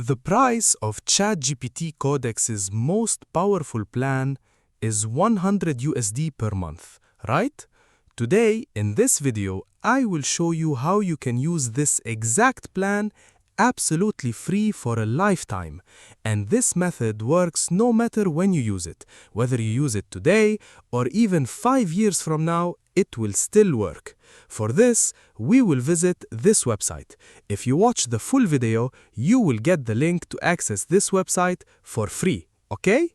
The price of ChatGPT Codex's most powerful plan is 100 USD per month, right? Today, in this video, I will show you how you can use this exact plan absolutely free for a lifetime. And this method works no matter when you use it. Whether you use it today or even 5 years from now, it will still work. For this, we will visit this website. If you watch the full video, you will get the link to access this website for free, okay?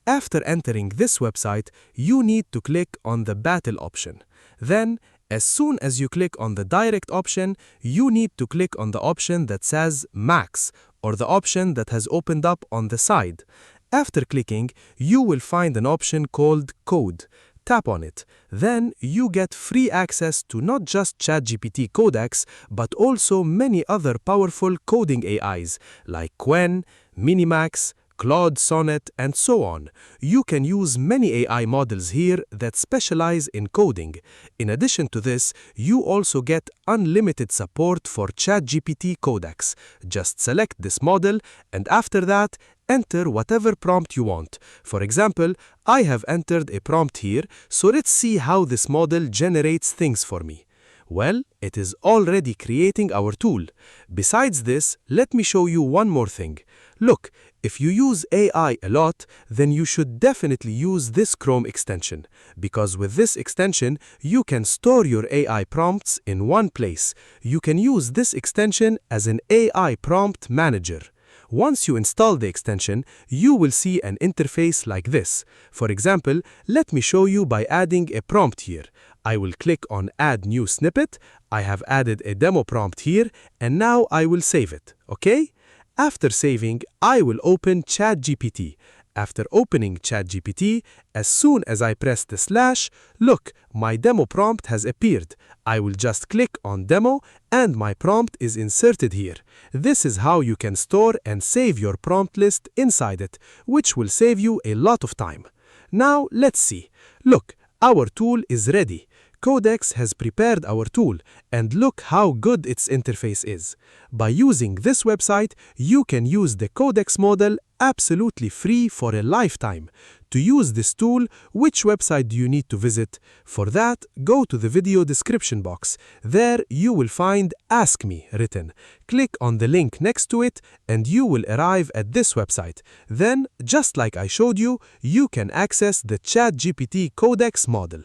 After entering this website, you need to click on the battle option. Then, as soon as you click on the direct option, you need to click on the option that says Max, or the option that has opened up on the side. After clicking, you will find an option called Code. Tap on it. Then you get free access to not just ChatGPT CodeX, but also many other powerful coding AIs like Qwen, Minimax, Claude Sonnet, and so on. You can use many AI models here that specialize in coding. In addition to this, you also get unlimited support for ChatGPT CodeX. Just select this model, and after that, enter whatever prompt you want. For example, I have entered a prompt here, so let's see how this model generates things for me. Well, it is already creating our tool. Besides this, let me show you one more thing. Look, if you use AI a lot, then you should definitely use this Chrome extension, because with this extension, you can store your AI prompts in one place. You can use this extension as an AI prompt manager. Once you install the extension, you will see an interface like this. For example, let me show you by adding a prompt here. I will click on Add New Snippet. I have added a demo prompt here, and now I will save it, okay? After saving, I will open ChatGPT. After opening ChatGPT, as soon as I press the slash, look, my demo prompt has appeared. I will just click on Demo, and my prompt is inserted here. This is how you can store and save your prompt list inside it, which will save you a lot of time. Now, let's see. Look, our tool is ready. Codex has prepared our tool, and look how good its interface is. By using this website, you can use the Codex model absolutely free for a lifetime. To use this tool, which website do you need to visit? For that, go to the video description box. There you will find Ask Me written. Click on the link next to it, and you will arrive at this website. Then, just like I showed you, you can access the ChatGPT Codex model.